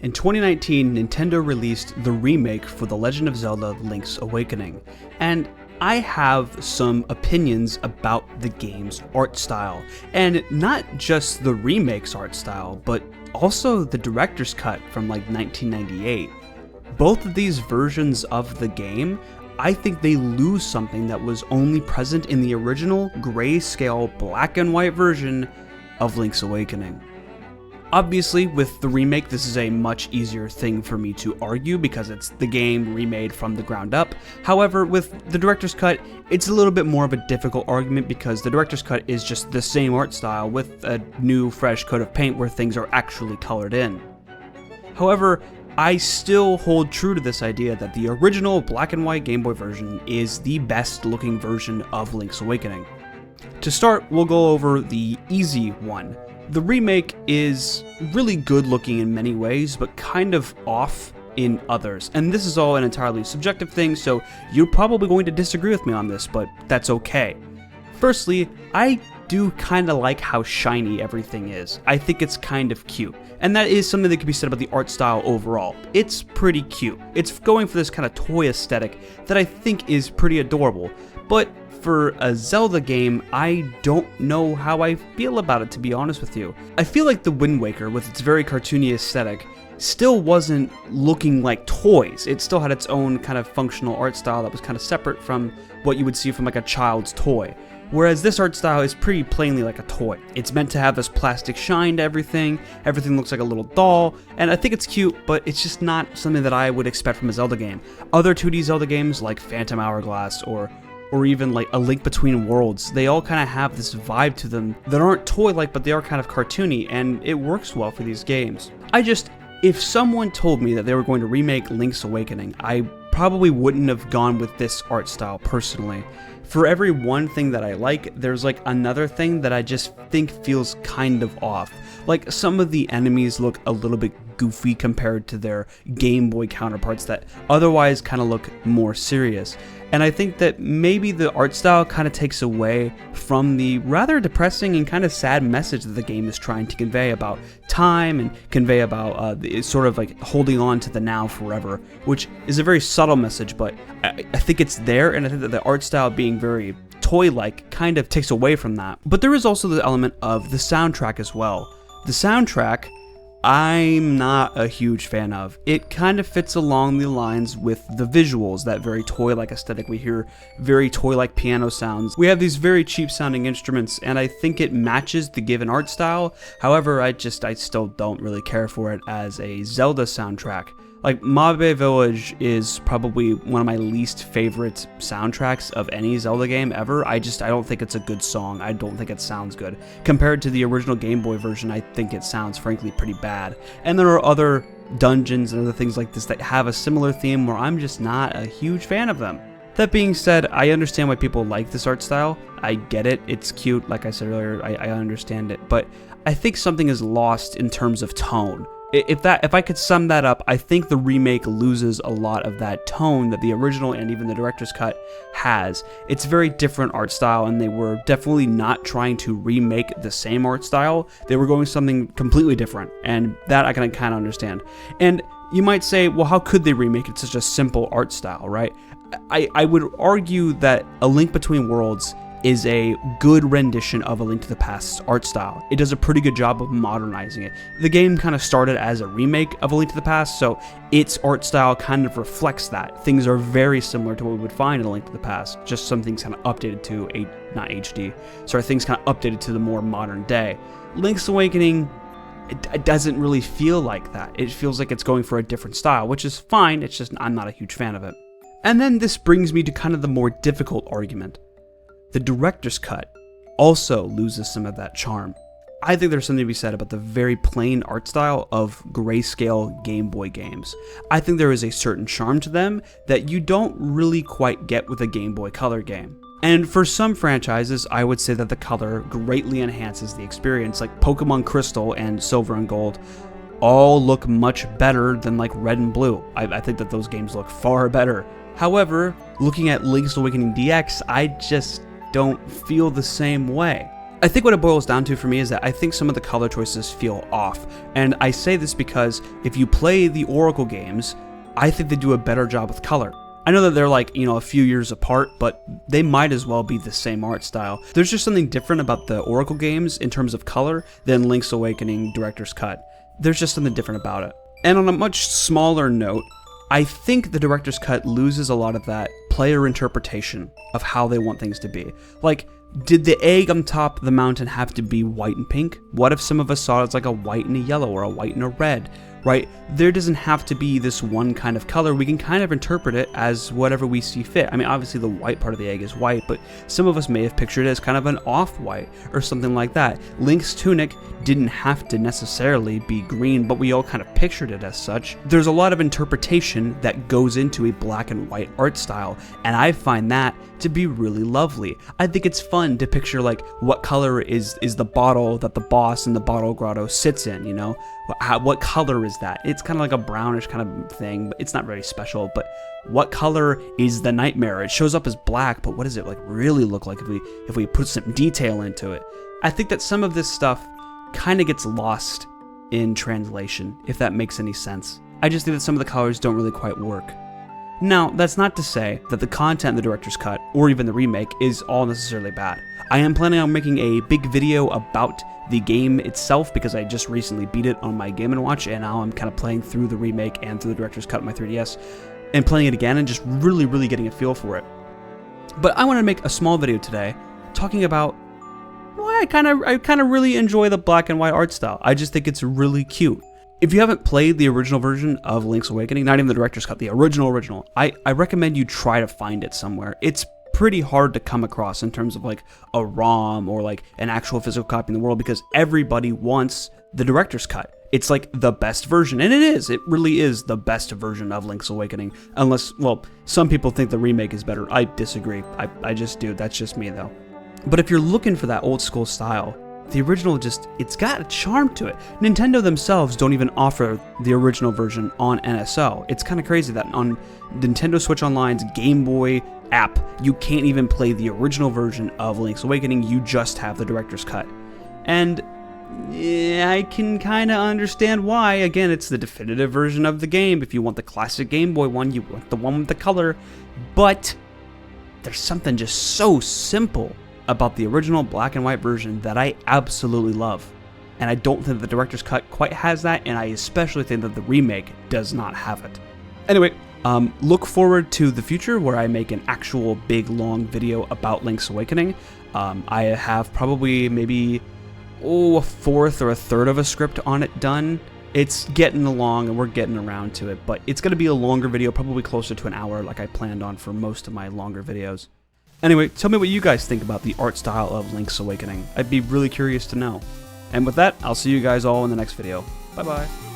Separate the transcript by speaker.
Speaker 1: In 2019, Nintendo released the remake for The Legend of Zelda Link's Awakening, and I have some opinions about the game's art style, and not just the remake's art style, but also the director's cut from like 1998. Both of these versions of the game, I think they lose something that was only present in the original grayscale black and white version of Link's Awakening. Obviously, with the remake, this is a much easier thing for me to argue because it's the game remade from the ground up. However, with the director's cut, it's a little bit more of a difficult argument because the director's cut is just the same art style with a new, fresh coat of paint where things are actually colored in. However, I still hold true to this idea that the original black and white Game Boy version is the best looking version of Link's Awakening. To start, we'll go over the easy one. The remake is really good looking in many ways, but kind of off in others. And this is all an entirely subjective thing, so you're probably going to disagree with me on this, but that's okay. Firstly, I do kind of like how shiny everything is. I think it's kind of cute. And that is something that can be said about the art style overall. It's pretty cute. It's going for this kind of toy aesthetic that I think is pretty adorable. But for a Zelda game, I don't know how I feel about it, to be honest with you. I feel like the Wind Waker, with its very cartoony aesthetic, still wasn't looking like toys. It still had its own kind of functional art style that was kind of separate from what you would see from like a child's toy. Whereas this art style is pretty plainly like a toy. It's meant to have this plastic shine to everything looks like a little doll, and I think it's cute, but it's just not something that I would expect from a Zelda game. Other 2D Zelda games like Phantom Hourglass or even like A Link Between Worlds, they all kind of have this vibe to them that aren't toy-like, but they are kind of cartoony, and it works well for these games. If someone told me that they were going to remake Link's Awakening, I probably wouldn't have gone with this art style personally. For every one thing that I like, there's like another thing that I just think feels kind of off. Like some of the enemies look a little bit goofy compared to their Game Boy counterparts that otherwise kind of look more serious. And I think that maybe the art style kind of takes away from the rather depressing and kind of sad message that the game is trying to convey about time and convey about sort of like holding on to the now forever, which is a very subtle message, but I think it's there, and I think that the art style being very toy-like kind of takes away from that. But there is also the element of the soundtrack as well. The soundtrack, I'm not a huge fan of. It kind of fits along the lines with the visuals, that very toy-like aesthetic. We hear very toy-like piano sounds. We have these very cheap-sounding instruments, and I think it matches the given art style. However, I still don't really care for it as a Zelda soundtrack. Like, Mabe Village is probably one of my least favorite soundtracks of any Zelda game ever. I don't think it's a good song. I don't think it sounds good. Compared to the original Game Boy version, I think it sounds frankly pretty bad. And there are other dungeons and other things like this that have a similar theme where I'm just not a huge fan of them. That being said, I understand why people like this art style. I get it. It's cute. Like I said earlier, I understand it. But I think something is lost in terms of tone. If I could sum that up, I think the remake loses a lot of that tone that the original and even the director's cut has. It's a very different art style, and they were definitely not trying to remake the same art style. They were going something completely different, and that I can kind of understand. And you might say, well, how could they remake it such a simple art style, right? I would argue that A Link Between Worlds is a good rendition of A Link to the Past's art style. It does a pretty good job of modernizing it. The game kind of started as a remake of A Link to the Past, so its art style kind of reflects that. Things are very similar to what we would find in A Link to the Past, just some things kind of updated to, things kind of updated to the more modern day. Link's Awakening, it doesn't really feel like that. It feels like it's going for a different style, which is fine, it's just I'm not a huge fan of it. And then this brings me to kind of the more difficult argument. The director's cut also loses some of that charm. I think there's something to be said about the very plain art style of grayscale Game Boy games. I think there is a certain charm to them that you don't really quite get with a Game Boy Color game. And for some franchises, I would say that the color greatly enhances the experience, like Pokemon Crystal and Silver and Gold all look much better than like Red and Blue. I think that those games look far better. However, looking at Link's Awakening DX, I just don't feel the same way. I think what it boils down to for me is that I think some of the color choices feel off. And I say this because if you play the Oracle games, I think they do a better job with color. I know that they're like, a few years apart, but they might as well be the same art style. There's just something different about the Oracle games in terms of color than Link's Awakening Director's Cut. There's just something different about it. And on a much smaller note, I think the Director's Cut loses a lot of that player interpretation of how they want things to be. Like, did the egg on top of the mountain have to be white and pink? What if some of us saw it as like a white and a yellow or a white and a red? Right? There doesn't have to be this one kind of color. We can kind of interpret it as whatever we see fit. I mean, obviously the white part of the egg is white, but some of us may have pictured it as kind of an off-white or something like that. Link's tunic didn't have to necessarily be green, but we all kind of pictured it as such. There's a lot of interpretation that goes into a black and white art style, and I find that to be really lovely. I think it's fun to picture like what color is the bottle that the boss in the bottle grotto sits in, what color is that? It's kind of like a brownish kind of thing, but it's not very special. But what color is the nightmare? It shows up as black, but what does it like really look like if we put some detail into it? I think that some of this stuff kind of gets lost in translation, if that makes any sense. I just think that some of the colors don't really quite work. Now, that's not to say that the content in the Director's Cut, or even the remake, is all necessarily bad. I am planning on making a big video about the game itself because I just recently beat it on my Game & Watch, and now I'm kind of playing through the remake and through the Director's Cut on my 3DS, and playing it again and just really getting a feel for it. But I want to make a small video today talking about why I kind of really enjoy the black and white art style. I just think it's really cute. If you haven't played the original version of Link's Awakening, not even the Director's Cut, the original, I recommend you try to find it somewhere. It's pretty hard to come across in terms of like a ROM or like an actual physical copy in the world because everybody wants the Director's Cut. It's like the best version, and it is. It really is the best version of Link's Awakening, unless, well, some people think the remake is better. I disagree. I just do. That's just me, though. But if you're looking for that old school style, the original it's got a charm to it. Nintendo themselves don't even offer the original version on NSO. It's kind of crazy that on Nintendo Switch Online's Game Boy app, you can't even play the original version of Link's Awakening, you just have the Director's Cut. And yeah, I can kind of understand why. Again, it's the definitive version of the game. If you want the classic Game Boy one, you want the one with the color. But there's something just so simple about the original black and white version that I absolutely love. And I don't think the Director's Cut quite has that, and I especially think that the remake does not have it. Anyway, look forward to the future where I make an actual big long video about Link's Awakening. I have probably maybe a fourth or a third of a script on it done. It's getting along and we're getting around to it, but it's going to be a longer video, probably closer to an hour like I planned on for most of my longer videos. Anyway, tell me what you guys think about the art style of Link's Awakening. I'd be really curious to know. And with that, I'll see you guys all in the next video. Bye bye.